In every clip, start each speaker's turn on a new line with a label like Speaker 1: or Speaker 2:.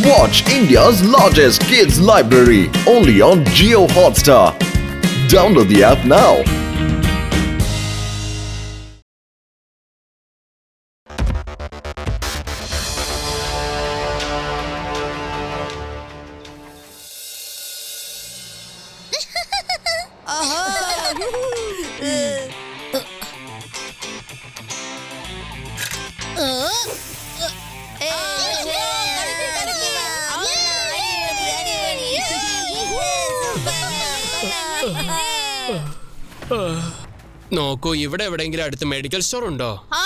Speaker 1: Watch India's largest kids library only on Jio Hotstar. Download the app now.
Speaker 2: നോക്കൂ, ഇവിടെ എവിടെയെങ്കിലും അടുത്ത് medical store ഉണ്ടോ?
Speaker 3: ആ,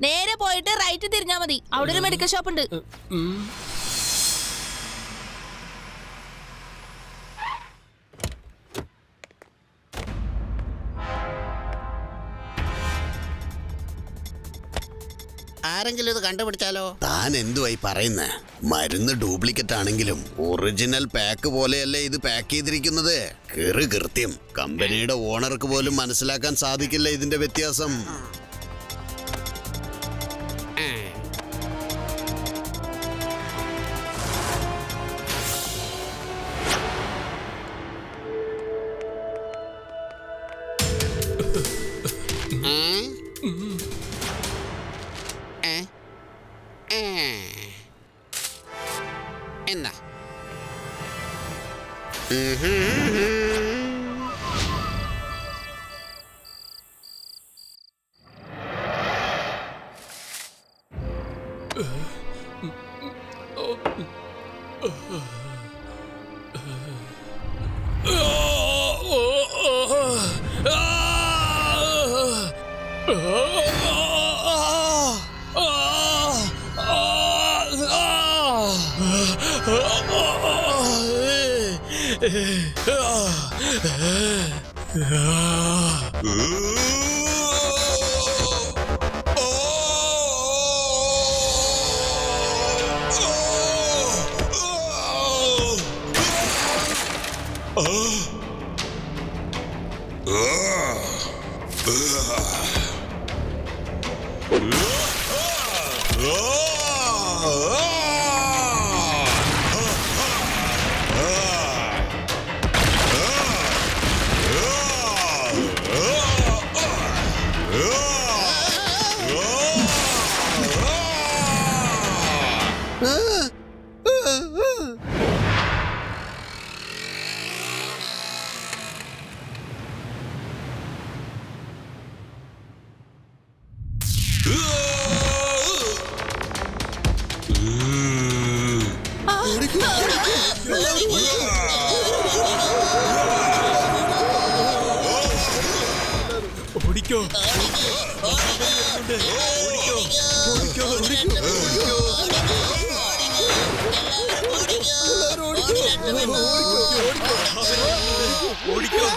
Speaker 3: നേരെ പോയിട്ട് റൈറ്റ് തിരിഞ്ഞാ മതി. അവിടെ ഒരു മെഡിക്കൽ ഷോപ്പ് ഉണ്ട്.
Speaker 4: ആരെങ്കിലും ഇത് കണ്ടുപിടിച്ചാലോ? താൻ എന്തുവായി പറയുന്നേ? മരുന്ന് ഡ്യൂപ്ലിക്കേറ്റ് ആണെങ്കിലും ഒറിജിനൽ പാക്ക് പോലെയല്ലേ ഇത് പാക്ക് ചെയ്തിരിക്കുന്നത്. കൃത്യം കമ്പനിയുടെ ഓണർക്ക് പോലും മനസ്സിലാക്കാൻ സാധിക്കില്ല ഇതിന്റെ വ്യത്യാസം. എന്നാ
Speaker 2: ഓടിക്കോ.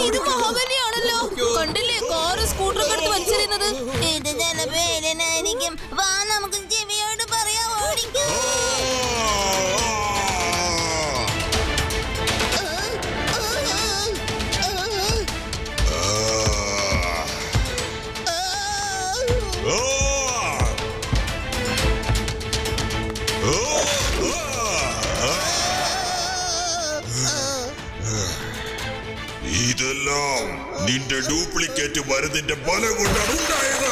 Speaker 3: ഇത് മഹാബലിയാണല്ലോ. കണ്ടില്ലേ കാറ് സ്കൂട്ടറൊക്കെ എടുത്ത് വലിച്ചെറിയുന്നത്?
Speaker 5: ഇത് ചിലപ്പോ ഏലനായിരിക്കും. വാ, നമുക്ക് ചെവിയോട് പറയാം. ഓടിക്കോ.
Speaker 6: ഇതെല്ലാം നിന്റെ ഡ്യൂപ്ലിക്കേറ്റ് മരുന്നിന്റെ ബലം കൊണ്ടാണ് ഉണ്ടായത്.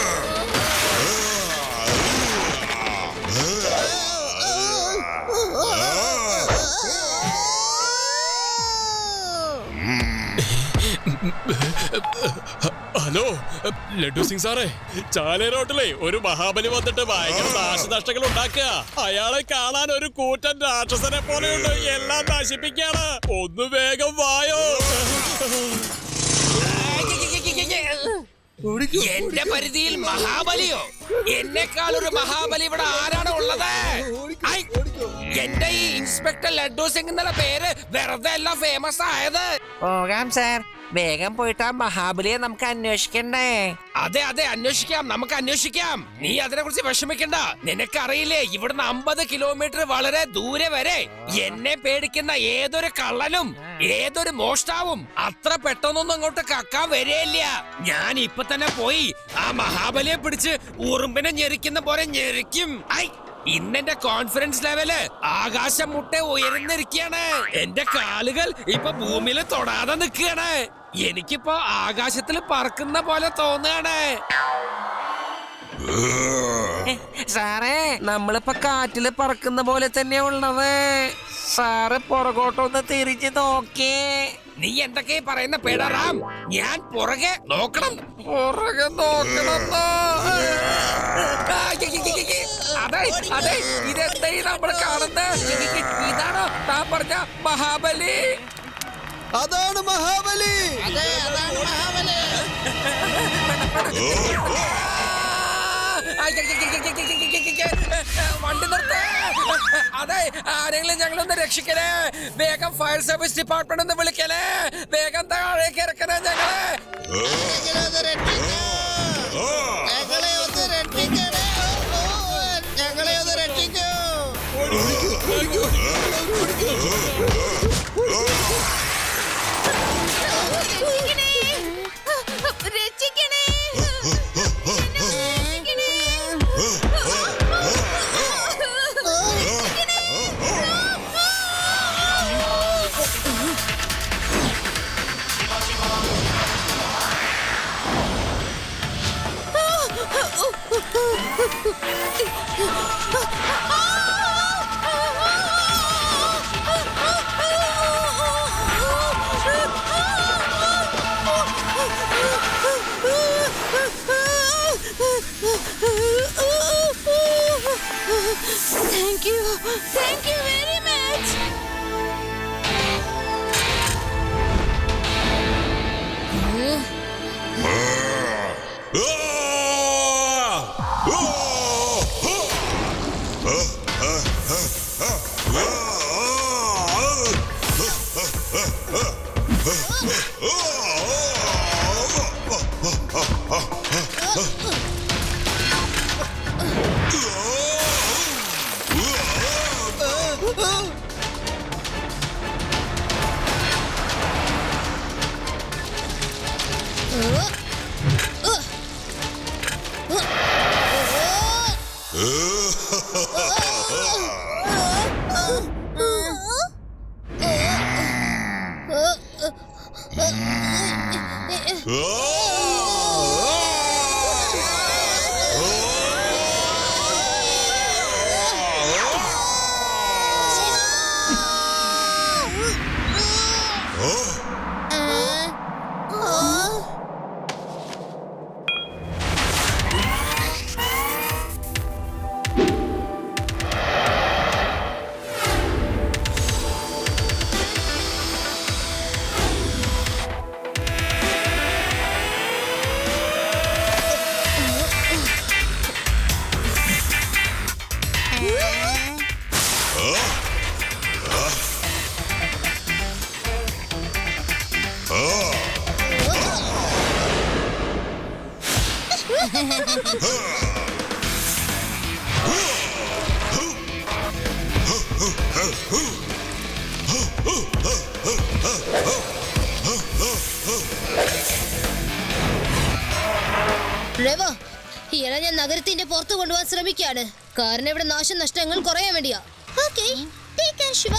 Speaker 2: ഹലോ ലഡു സിംഗ് സാറേ, ചാലേ റോട്ടിലെ ഒരു മഹാബലി വന്നിട്ട് ഭയങ്കര നാശനഷ്ടങ്ങൾ ഉണ്ടാക്കുക. അയാളെ കാണാൻ ഒരു കൂറ്റൻ രാക്ഷസനെ പോലെയുണ്ട്. എല്ലാം നശിപ്പിക്കാണ്. ഒന്ന് വേഗം വായോ.
Speaker 7: എന്റെ പരിധിയിൽ മഹാബലിയോ? എന്നെക്കാൾ ഒരു മഹാബലി ഇവിടെ ആരാണ് ഉള്ളത്? എന്റെ ഈ ഇൻസ്പെക്ടർ ലഡു സിംഗ് എന്നുള്ള പേര് വെറുതെ അല്ല ഫേമസ് ആയത്.
Speaker 8: പോകാം സാർ, വേഗം പോയിട്ട് ആ മഹാബലിയെ നമുക്ക് അന്വേഷിക്കണ്ടേ?
Speaker 7: അതെ അതെ, അന്വേഷിക്കാം, നമുക്ക് അന്വേഷിക്കാം. നീ അതിനെ കുറിച്ച് വിഷമിക്കണ്ട. നിനക്കറിയില്ലേ, ഇവിടുന്ന് 50 കിലോമീറ്റർ വളരെ ദൂരെ വരെ എന്നെ പേടിക്കുന്ന ഏതൊരു കള്ളനും ഏതൊരു മോഷ്ടാവും അത്ര പെട്ടെന്നൊന്നും അങ്ങോട്ട് കക്കാൻ വരെയില്ല. ഞാൻ ഇപ്പൊ തന്നെ പോയി ആ മഹാബലിയെ പിടിച്ച് ഉറുമ്പിനെ ഞെരിക്കുന്ന പോലെ ഞെരിക്കും. ഇന്നെന്റെ കോൺഫിഡൻസ് ലെവല് ആകാശം മുട്ടെ ഉയർന്നിരിക്കുകയാണ്. എന്റെ കാലുകൾ ഇപ്പൊ ഭൂമിയിൽ തൊടാതെ നിൽക്കുകയാണ്. എനിക്കിപ്പോ ആകാശത്തിൽ പറക്കുന്ന പോലെ തോന്നുകയാണ്.
Speaker 8: സാറേ നമ്മളിപ്പോ കാറ്റില് പറക്കുന്ന പോലെ തന്നെ ഉള്ളത്. സാറ് പുറകോട്ടൊന്ന് തിരിഞ്ഞു നോക്കിയേ.
Speaker 7: നീ എന്തൊക്കെ പറയുന്ന പേടാറാം? ഞാൻ പുറകെ നോക്കണം.
Speaker 8: പുറകെ നോക്കണം.
Speaker 7: അതെ അതെ, ഇതെന്താ നമ്മൾ കാണുന്നത്? ഇതാണോ താൻ പറഞ്ഞ മഹാബലി?
Speaker 4: അതാണ് മഹാബലി.
Speaker 7: വണ്ടി നിർത്തേ. അതെ, ആരെങ്കിലും ഞങ്ങളൊന്ന് രക്ഷിക്കണേ. വേഗം ഫയർ സർവീസ് ഡിപ്പാർട്ട്മെന്റ് ഒന്ന് വിളിക്കണേ. വേഗം താഴേക്ക് ഇറക്കണേ ഞങ്ങളെ.
Speaker 3: രക്ഷിക്കണേ. Thank you very much. റെവോ, ഇയാളെ ഞാൻ നഗരത്തിന്റെ പുറത്തു കൊണ്ടുപോകാൻ ശ്രമിക്കാണ്. കാരണം ഇവിടെ നാശനഷ്ടങ്ങൾ കുറയാൻ വേണ്ടിയാ. Okay, take care Shiva.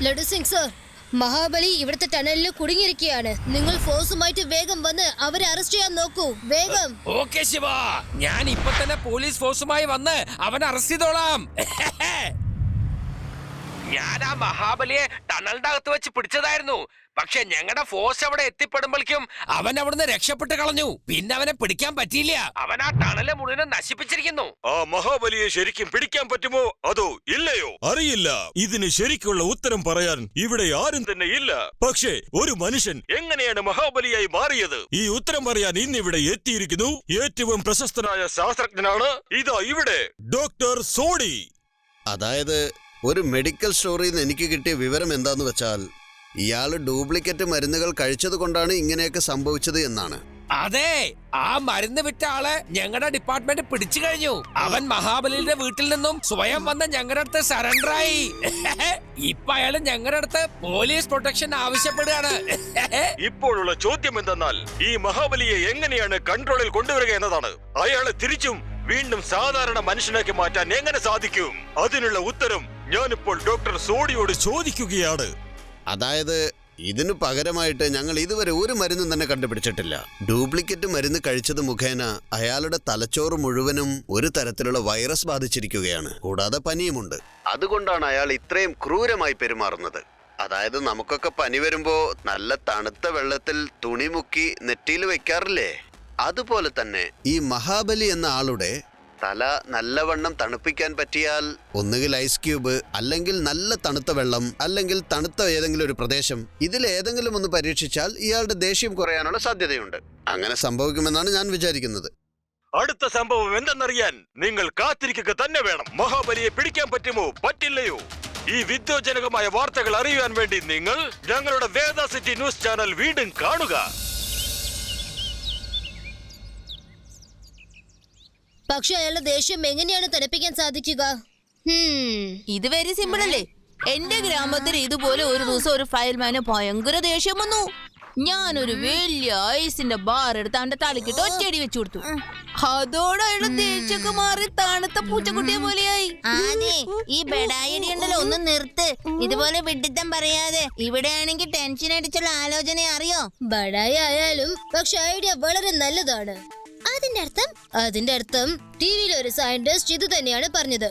Speaker 3: Laddu Singh sir, Mahabali ഇവിടുത്തെ ടണലിൽ കുടുങ്ങിയിരിക്കുകയാണ്. നിങ്ങൾ ഫോഴ്സുമായിട്ട് വേഗം വന്ന് അവരെ അറസ്റ്റ് ചെയ്യാൻ നോക്കൂ. വേഗം.
Speaker 7: ഓക്കെ ശിവ, ഞാൻ ഇപ്പൊ തന്നെ പോലീസ് ഫോഴ്സുമായി വന്ന് അവൻ അറസ്റ്റ് ചെയ്തോളാം. ഞാൻ ആ മഹാബലിയെ ടണലിന്റെ അകത്ത് വെച്ച് പിടിച്ചതായിരുന്നു. പക്ഷെ ഞങ്ങളുടെ ഫോഴ്സ് അവിടെ എത്തിപ്പെടുമ്പോഴേക്കും അവൻ അവിടുന്ന് രക്ഷപ്പെട്ട് കളഞ്ഞു. പിന്നെ അവനെ പിടിക്കാൻ പറ്റിയില്ല. അവൻ ആ ടണല് മുഴുവൻ നശിപ്പിച്ചിരിക്കുന്നു.
Speaker 6: ആ മഹാബലിയെ ശരിക്കും പിടിക്കാൻ പറ്റുമോ അതോ ഇല്ലയോ അറിയില്ല. ഇതിന് ശരിക്കുള്ള ഉത്തരം പറയാൻ ഇവിടെ ആരും തന്നെ ഇല്ല. പക്ഷേ ഒരു മനുഷ്യൻ എങ്ങനെയാണ് മഹാബലിയായി മാറിയത്? ഈ ഉത്തരം പറയാൻ ഇന്നിവിടെ എത്തിയിരിക്കുന്നു ഏറ്റവും പ്രശസ്തനായ ശാസ്ത്രജ്ഞനാണ്. ഇതാ ഇവിടെ ഡോക്ടർ സോഡി.
Speaker 4: അതായത് ഒരു മെഡിക്കൽ സ്റ്റോറിൽ നിന്ന് എനിക്ക് കിട്ടിയ വിവരം എന്താന്ന് വെച്ചാൽ ഇയാള് ഡ്യൂപ്ലിക്കേറ്റ് മരുന്നുകൾ കഴിച്ചത് കൊണ്ടാണ് ഇങ്ങനെയൊക്കെ സംഭവിച്ചത് എന്നാണ്.
Speaker 7: അതെ, ആ മരുന്ന് വിറ്റ ആളെ ഞങ്ങളുടെ ഡിപ്പാർട്ട്മെന്റ് പിടിച്ചു കഴിഞ്ഞു. അവൻ മഹാബലിയുടെ വീട്ടിൽ നിന്നും സ്വയം വന്ന് ഞങ്ങളുടെ അടുത്ത് സറണ്ടറായി. ഇപ്പൊ അയാള് ഞങ്ങളുടെ അടുത്ത് പോലീസ് പ്രൊട്ടക്ഷൻ ആവശ്യപ്പെടുകയാണ്.
Speaker 6: ഇപ്പോഴുള്ള ചോദ്യം എന്തെന്നാൽ ഈ മഹാബലിയെ എങ്ങനെയാണ് കൺട്രോളിൽ കൊണ്ടുവരിക എന്നതാണ്. അയാളെ തിരിച്ചും വീണ്ടും സാധാരണ മനുഷ്യനാക്കി മാറ്റാൻ എങ്ങനെ സാധിക്കും? അതിനുള്ള ഉത്തരം ഞാനിപ്പോൾ ഡോക്ടർ സോഡിയോട് ചോദിക്കുകയാണ്.
Speaker 4: അതായത് ഇതിനു പകരമായിട്ട് ഞങ്ങൾ ഇതുവരെ ഒരു മരുന്നും തന്നെ കണ്ടുപിടിച്ചിട്ടില്ല. ഡ്യൂപ്ലിക്കേറ്റ് മരുന്ന് കഴിച്ചത് മുഖേന അയാളുടെ തലച്ചോറ് മുഴുവനും ഒരു തരത്തിലുള്ള വൈറസ് ബാധിച്ചിരിക്കുകയാണ്. കൂടാതെ പനിയുമുണ്ട്. അതുകൊണ്ടാണ് അയാൾ ഇത്രയും ക്രൂരമായി പെരുമാറുന്നത്. അതായത് നമുക്കൊക്കെ പനി വരുമ്പോ നല്ല തണുത്ത വെള്ളത്തിൽ തുണി മുക്കി നെറ്റിയിൽ വെക്കാറില്ലേ? അതുപോലെ തന്നെ ഈ മഹാബലി എന്ന ആളുടെ തല നല്ലവണ്ണം തണുപ്പിക്കാൻ പറ്റിയാൽ ഒന്നുകിൽ ഐസ് ക്യൂബ്, അല്ലെങ്കിൽ നല്ല തണുത്ത വെള്ളം, അല്ലെങ്കിൽ തണുത്ത ഏതെങ്കിലും ഒരു പ്രദേശം, ഇതിലേതെങ്കിലും ഒന്ന് പരീക്ഷിച്ചാൽ ഇയാളുടെ ദേഷ്യം കുറയാനുള്ള സാധ്യതയുണ്ട്. അങ്ങനെ സംഭവിക്കുമെന്നാണ് ഞാൻ വിചാരിക്കുന്നത്.
Speaker 6: അടുത്ത സംഭവം എന്തെന്നറിയാൻ നിങ്ങൾ കാത്തിരിക്കുക തന്നെ വേണം. മഹാബലിയെ പിടിക്കാൻ പറ്റുമോ പറ്റില്ലയോ? ഈ വിദ്യോജനകമായ വാർത്തകൾ അറിയാൻ വേണ്ടി നിങ്ങൾ ഞങ്ങളുടെ വേദ സിറ്റി ന്യൂസ് ചാനൽ വീണ്ടും കാണുക.
Speaker 3: പക്ഷെ അയാളുടെ ദേഷ്യം എങ്ങനെയാണ് തണുപ്പിക്കാൻ സാധിക്കുക?
Speaker 5: ഇത് വെരി സിമ്പിൾ അല്ലേ? എന്റെ ഗ്രാമത്തിൽ ഇതുപോലെ ഒരു ദിവസം ഒരു ഫയൽമാന് ഭയങ്കര ദേഷ്യം വന്നു. ഞാനൊരു വലിയ ഐസിന്റെ ബാർ എടുത്ത് അവന്റെ തലക്കിട്ട് ഒറ്റയടി വെച്ചു കൊടുത്തു. അതോടെ അയാളുടെ ദേഷ്യമൊക്കെ മാറി തണുത്ത പൂച്ചക്കുട്ടിയെ പോലെയായി.
Speaker 9: അതെ, ഈ ബെഡായിടി ഉണ്ടല്ലോ, ഒന്ന് നിർത്ത്. ഇതുപോലെ വിഡിത്തം പറയാതെ. ഇവിടെ ആണെങ്കിൽ ടെൻഷൻ അടിച്ചുള്ള ആലോചന അറിയോ?
Speaker 3: ബഡായി ആയാലും പക്ഷെ ഐഡിയ വളരെ നല്ലതാണ്. അതിന്റെ അർത്ഥം ടിവിയിൽ ഒരു സയന്റിസ്റ്റ് ഇത് തന്നെയാണ് പറഞ്ഞത്.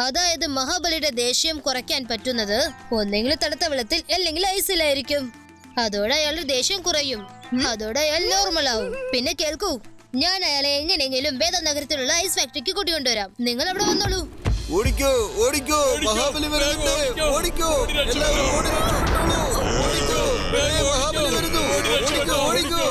Speaker 3: അതായത് മഹാബലിയുടെ ദേഷ്യം കുറയ്ക്കാൻ പറ്റുന്നത് ഒന്നെങ്കിൽ തണുത്ത വെള്ളത്തിൽ അല്ലെങ്കിൽ ഐസിലായിരിക്കും. അതോടെ അയാളുടെ ദേഷ്യം കുറയും. അതോടെ അയാൾ നോർമൽ ആവും. പിന്നെ കേൾക്കൂ, ഞാൻ അയാളെ എങ്ങനെയെങ്കിലും വേദനഗരത്തിലുള്ള ഐസ് ഫാക്ടറിക്ക് കൂട്ടിക്കൊണ്ടുവരാം. നിങ്ങൾ അവിടെ വന്നോളൂ.
Speaker 4: ഓടിക്കോ ഓടിക്കോ, മഹാബലി വരുന്നുണ്ട്. ഓടിക്കോ, എല്ലാവരും ഓടി രക്ഷപ്പെട്ടോ. ഓടിക്കോ, മഹാബലി വരുന്നു. ഓടിക്കോ ഓടിക്കോ.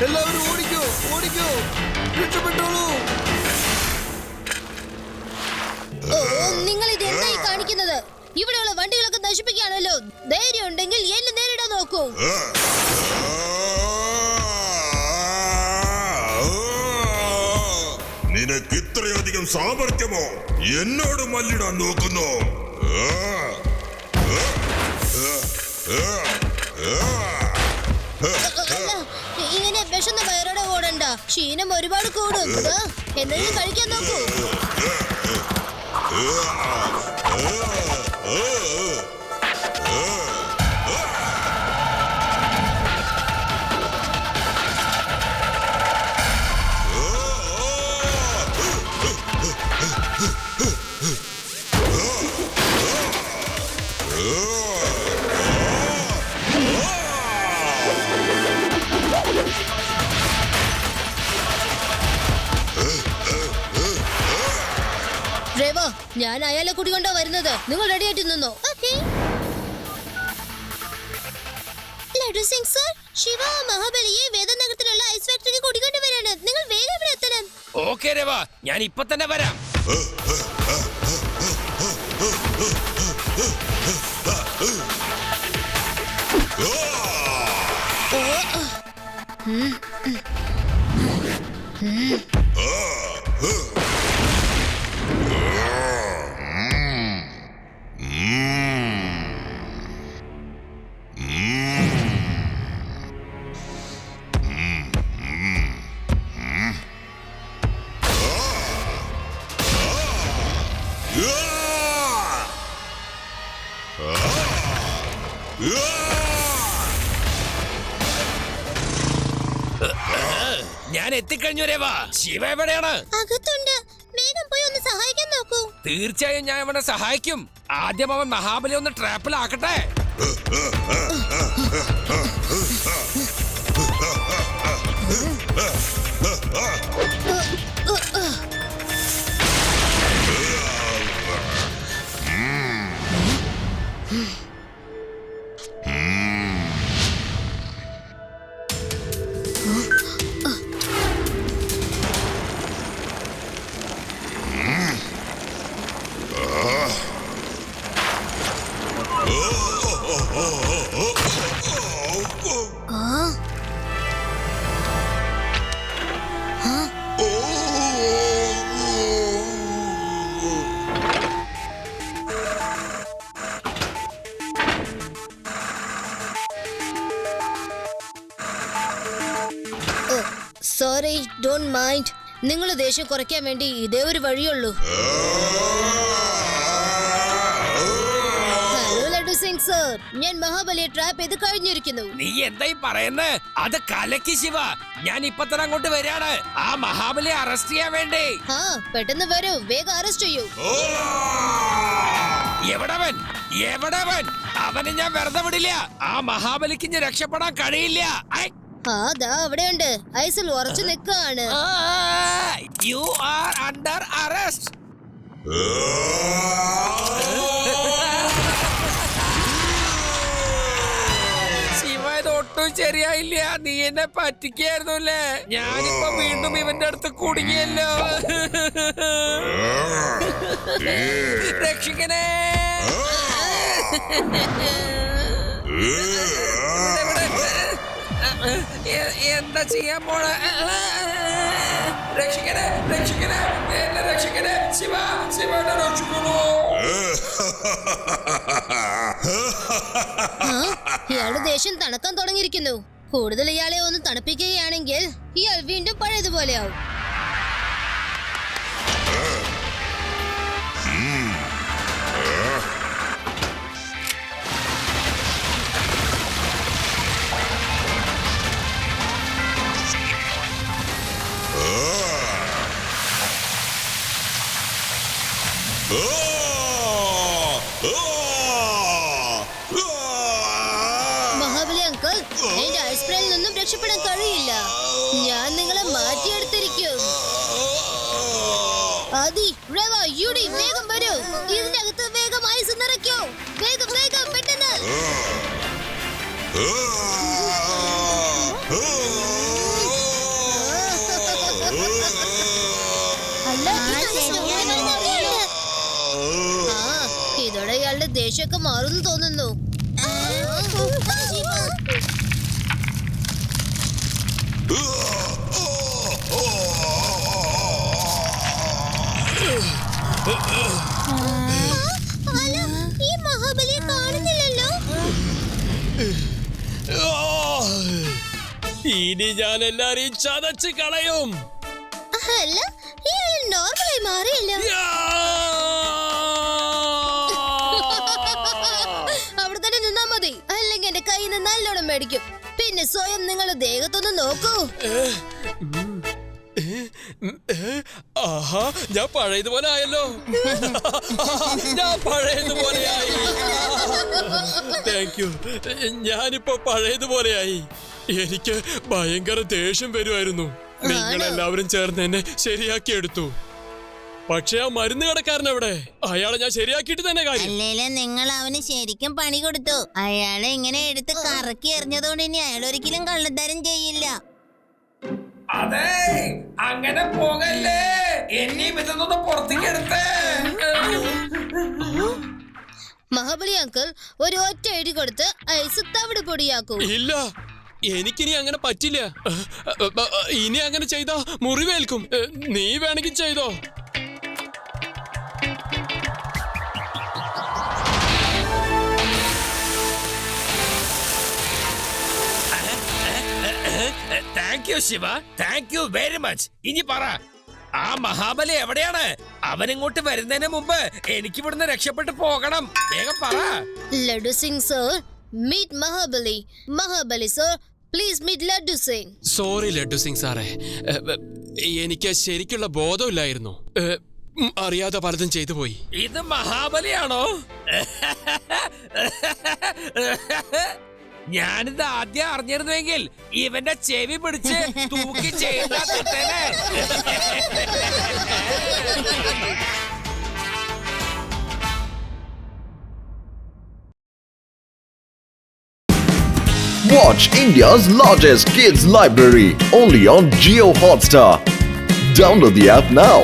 Speaker 4: എല്ലാവരും ഓടിക്കോ ഓടിക്കോ, രക്ഷപ്പെട്ടോളൂ.
Speaker 3: നിങ്ങൾ ഇത് എന്തായി കാണിക്കുന്നത്? ഇവിടെയുള്ള വണ്ടികളൊക്കെ നശിപ്പിക്കുകയാണല്ലോ. ധൈര്യം ഉണ്ടെങ്കിൽ എന്നെ നേരിടാൻ നോക്കൂ.
Speaker 6: നിനക്ക് ഇത്രയധികം സാമർത്ഥ്യമോ? എന്നോട് മല്ലിടാൻ നോക്കുന്നു?
Speaker 3: ഇങ്ങനെ വിശന്ന വയറോടെ ഓടണ്ട. ക്ഷീണം ഒരുപാട് കൂടും. എന്തെങ്കിലും കഴിക്കാൻ നോക്കൂ. ഡ്രൈവർ, ഞാൻ അയാളെ കൂട്ടിക്കൊണ്ടാ വരുന്നത്. നിങ്ങൾ റെഡി ആയിട്ട് നിന്നോ. ലഡു സിംഗ് സർ, ശിവ മഹാബലിയെ വേദനഗരത്തിലുള്ള ഐസ് ഫാക്ടറിക്ക് കൂട്ടിക്കൊണ്ട് വരാണ്. നിങ്ങൾ വേഗം ഇവിടെ എത്തണം.
Speaker 7: ഓക്കെ രവ, ഞാൻ ഇപ്പൊ തന്നെ വരാം. എത്തിക്കഴിഞ്ഞു രേവ. ശിവ എവിടെയാണ്?
Speaker 3: അകത്തുണ്ട്. വേഗം പോയി ഒന്ന് സഹായിക്കാൻ നോക്കൂ.
Speaker 7: തീർച്ചയായും ഞാൻ അവനെ സഹായിക്കും. ആദ്യം അവൻ മഹാബലി ഒന്ന് ട്രാപ്പിലാക്കട്ടെ.
Speaker 3: Sorry, don't mind. നിങ്ങൾ ദേഷ്യം കുറയ്ക്കാൻ വേണ്ടി ഇതേ ഒരു വഴിയുള്ളൂ. ഹലോ ലഡു സിംഗ് സർ, ഞാൻ മഹാബലിയെ ട്രാപ്പ് ചെയ്ത് കഴിഞ്ഞിരിക്കുന്നു.
Speaker 7: നീ എന്തായി പറയുന്നേ? അത് കലക്കി ശിവ. ഞാൻ ഇപ്പൊ തന്നെ അങ്ങോട്ട് വരികയാണ് ആ മഹാബലിയെ അറസ്റ്റ് ചെയ്യാൻ വേണ്ടി.
Speaker 3: ആ, പെട്ടെന്ന് വരൂ, വേഗം അറസ്റ്റ് ചെയ്യൂ.
Speaker 7: എവിടവൻ? എവിടവൻ? അവനെ ഞാൻ വെറുതെ വിടില്ല. ആ മഹാബലിക്ക് ഇനി രക്ഷപ്പെടാൻ കഴിയില്ല.
Speaker 3: ആ, ദാ അവിടെയുണ്ട്. ഐസിൽ ഉറച്ചു നിൽക്കാണ്.
Speaker 7: You are under arrest. Shiva, ഇത് ഒട്ടും ശരിയായില്ല. നീ എന്നെ പറ്റിക്കായിരുന്നു അല്ലേ? ഞാനിപ്പോ വീണ്ടും ഇവന്റെ അടുത്ത് കുടുങ്ങിയല്ലോ. രക്ഷിക്കണേ. എന്താ ചെയ്യാൻ പോണ? രക്ഷിക്കണേ, രക്ഷിക്കണേ, എന്നെ രക്ഷിക്കണേ. ശിവ, ശിവനെ രക്ഷിക്കണോ?
Speaker 3: ഇയാളുടെ ദേഷ്യം തണുക്കാൻ തുടങ്ങിയിരിക്കുന്നു. കൂടുതൽ ഇയാളെ ഒന്ന് തണുപ്പിക്കുകയാണെങ്കിൽ ഇയാൾ വീണ്ടും പഴയതുപോലെയാവും. മഹാബലി അങ്കിൾ, എന്റെ ഐസ്പ്രേയിൽ നിന്നും രക്ഷപ്പെടാൻ കഴിയില്ല. ഞാൻ നിങ്ങളെ മാറ്റിയെടുത്തിരിക്കും. ആദി, റവ, യുഡി, വേഗം വരൂ. ഇതിന്റെ അകത്ത് വേഗം ഐസ് നിറയ്ക്കൂ. വേഗം വേഗം, പെട്ടെന്ന്. ഇതോടെ ഇയാളുടെ ദേഷ്യമൊക്കെ മാറുന്നു തോന്നുന്നു. ഈ മഹാബലിയെ കാണുന്നില്ലല്ലോ.
Speaker 2: ഇനി ഞാൻ എല്ലാരെയും ചതച്ച് കളയും.
Speaker 3: അല്ല, ഇയാൾ നോർമലായി മാറിയല്ലോ. അവിടെ തന്നെ നിന്നാ മതി, അല്ലെങ്കിൽ എന്റെ കയ്യിൽ നിന്ന് നല്ലോണം മേടിക്കും. പിന്നെ സ്വയം നിങ്ങളുടെ ദേഹത്തൊന്ന് നോക്കൂ.
Speaker 2: ആഹാ, ഞാൻ പഴയതുപോലെ ആയല്ലോ. ഞാൻ പഴയതുപോലെയായി. Thank you. ഞാനിപ്പോ പഴയതുപോലെയായി. എനിക്ക് ഭയങ്കര ദേഷ്യം വരുമായിരുന്നു. നിങ്ങളെല്ലാവരും ചേർന്ന് എന്നെ ശരിയാക്കിയെടുത്തു. പക്ഷെ ആ മരുന്ന് കടക്കാരൻ എവിടെ? അയാളെ ഞാൻ ശരിയാക്കിയിട്ട് തന്നെ കാര്യം.
Speaker 9: അല്ലേലും നിങ്ങൾ അവന് ശരിക്കും പണി കൊടുത്തു. അയാളെ ഇങ്ങനെ എടുത്ത് കറക്കി എറിഞ്ഞതുകൊണ്ട് ഇനി അയാൾ ഒരിക്കലും കള്ളത്തരം ചെയ്യില്ല.
Speaker 7: അതെ, അങ്ങനെ പോകല്ലേ. എന്നെയും ഇതൊന്നും പുറത്തേക്ക് എടുത്തേ.
Speaker 3: മഹാബലി അങ്കിൾ, ഒരു ഒറ്റ ഇടി കൊടുത്ത് ഐസ് തവിട് പൊടിയാക്കൂ.
Speaker 2: ഇല്ല, എനിക്കിനി അങ്ങനെ പറ്റില്ല. ഇനി അങ്ങനെ ചെയ്താ മുറിവേൽക്കും. നീ വേണമെങ്കിൽ ചെയ്തോ.
Speaker 7: Thank you Shiva, thank you very much. ഇനി പറ, ആ മഹാബലി എവിടെയാണ്? അവൻ ഇങ്ങോട്ട് വരുന്നതിന് മുമ്പ് എനിക്ക് ഇവിടുന്ന് രക്ഷപ്പെട്ടു പോകണം. വേഗം പറ.
Speaker 3: Laddu Singh sir, meet Mahabali. Mahabali sir, please meet Laddu Singh.
Speaker 2: Sorry Laddu Singh സാറേ, എനിക്ക് ശരിക്കുള്ള ബോധമില്ലായിരുന്നു. അറിയാതെ പലതും ചെയ്തു പോയി.
Speaker 7: ഇത് മഹാബലിയാണോ? ഞാനിത് ആദ്യം അറിഞ്ഞിരുന്നുവെങ്കിൽ ഇവന്റെ ചെവി പിടിച്ച് തൂക്കി ചെയ്താ കിട്ടേനെ.
Speaker 1: Watch India's largest kids library only on Jio Hotstar. Download the app now.